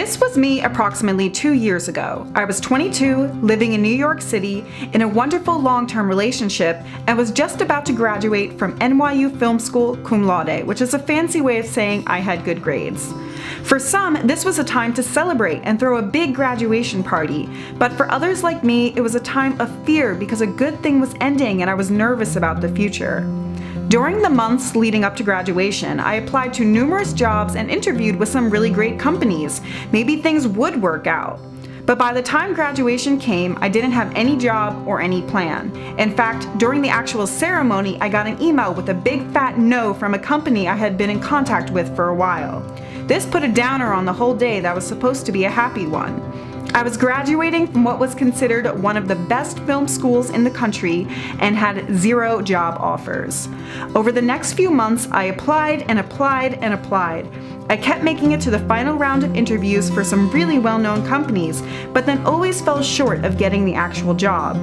This was me approximately 2 years ago. I was 22, living in New York City, in a wonderful long-term relationship, and was just about to graduate from NYU Film School cum laude, which is a fancy way of saying I had good grades. For some, this was a time to celebrate and throw a big graduation party, but for others like me, it was a time of fear because a good thing was ending and I was nervous about the future. During the months leading up to graduation, I applied to numerous jobs and interviewed with some really great companies. Maybe things would work out. But by the time graduation came, I didn't have any job or any plan. In fact, during the actual ceremony, I got an email with a big fat no from a company I had been in contact with for a while. This put a downer on the whole day that was supposed to be a happy one. I was graduating from what was considered one of the best film schools in the country and had 0 job offers. Over the next few months, I applied and applied and applied. I kept making it to the final round of interviews for some really well-known companies, but then always fell short of getting the actual job.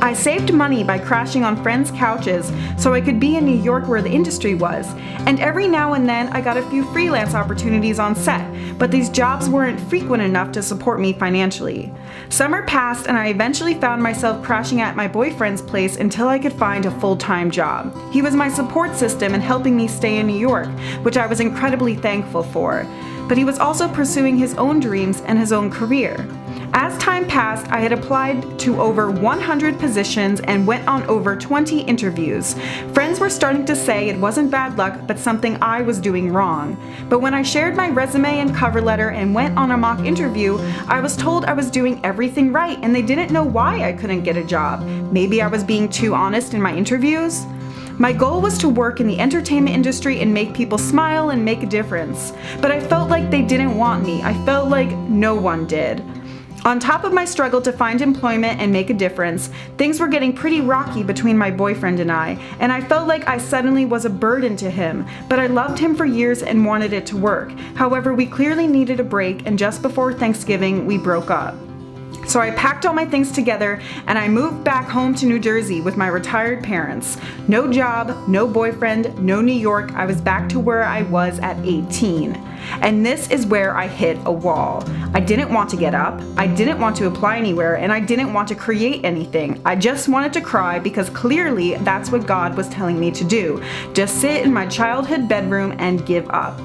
I saved money by crashing on friends' couches so I could be in New York where the industry was, and every now and then I got a few freelance opportunities on set, but these jobs weren't frequent enough to support me financially. Summer passed and I eventually found myself crashing at my boyfriend's place until I could find a full-time job. He was my support system and helping me stay in New York, which I was incredibly thankful for, but he was also pursuing his own dreams and his own career. As time passed, I had applied to over 100 positions and went on over 20 interviews. Friends were starting to say it wasn't bad luck, but something I was doing wrong. But when I shared my resume and cover letter and went on a mock interview, I was told I was doing everything right and they didn't know why I couldn't get a job. Maybe I was being too honest in my interviews? My goal was to work in the entertainment industry and make people smile and make a difference. But I felt like they didn't want me. I felt like no one did. On top of my struggle to find employment and make a difference, things were getting pretty rocky between my boyfriend and I felt like I suddenly was a burden to him, but I loved him for years and wanted it to work. However, we clearly needed a break, and just before Thanksgiving, we broke up. So I packed all my things together and I moved back home to New Jersey with my retired parents. No job, no boyfriend, no New York. I was back to where I was at 18. And this is where I hit a wall. I didn't want to get up, I didn't want to apply anywhere, and I didn't want to create anything. I just wanted to cry because clearly that's what God was telling me to do. Just sit in my childhood bedroom and give up.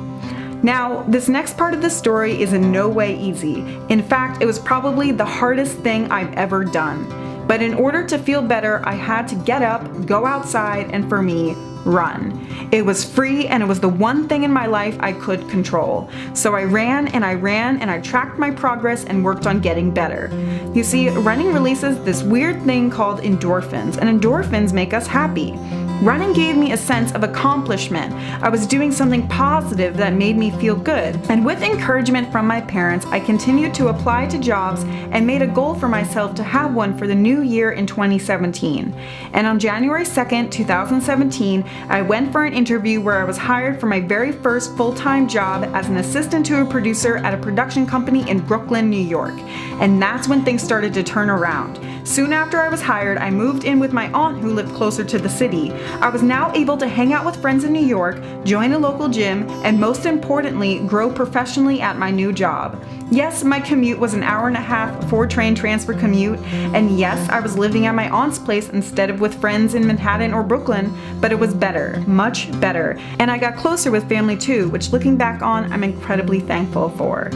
Now, this next part of the story is in no way easy. In fact, it was probably the hardest thing I've ever done. But in order to feel better, I had to get up, go outside, and for me, run. It was free and it was the one thing in my life I could control. So I ran and I tracked my progress and worked on getting better. You see, running releases this weird thing called endorphins, and endorphins make us happy. Running gave me a sense of accomplishment. I was doing something positive that made me feel good. And with encouragement from my parents, I continued to apply to jobs and made a goal for myself to have one for the new year in 2017. And on January 2nd, 2017, I went for an interview where I was hired for my very first full-time job as an assistant to a producer at a production company in Brooklyn, New York. And that's when things started to turn around. Soon after I was hired, I moved in with my aunt who lived closer to the city. I was now able to hang out with friends in New York, join a local gym, and most importantly, grow professionally at my new job. Yes, my commute was an hour-and-a-half 4-train transfer commute, and yes, I was living at my aunt's place instead of with friends in Manhattan or Brooklyn, but it was better, much better, and I got closer with family too, which looking back on, I'm incredibly thankful for.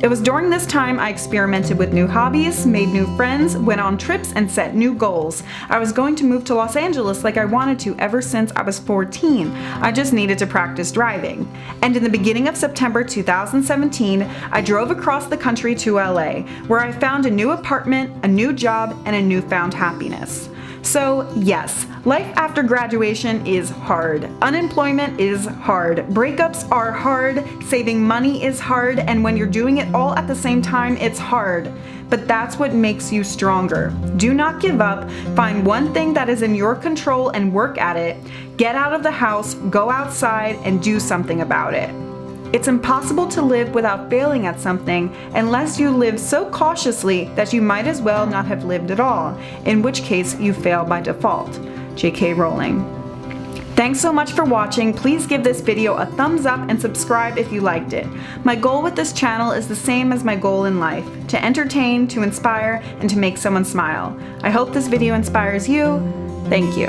It was during this time I experimented with new hobbies, made new friends, went on trips, and set new goals. I was going to move to Los Angeles like I wanted to ever since I was 14. I just needed to practice driving. And in the beginning of September 2017, I drove across the country to LA, where I found a new apartment, a new job, and a newfound happiness. So yes, life after graduation is hard. Unemployment is hard. Breakups are hard. Saving money is hard. And when you're doing it all at the same time, it's hard. But that's what makes you stronger. Do not give up. Find one thing that is in your control and work at it. Get out of the house, go outside, and do something about it. It's impossible to live without failing at something unless you live so cautiously that you might as well not have lived at all, in which case you fail by default. J.K. Rowling. Thanks so much for watching. Please give this video a thumbs up and subscribe if you liked it. My goal with this channel is the same as my goal in life: to entertain, to inspire, and to make someone smile. I hope this video inspires you. Thank you.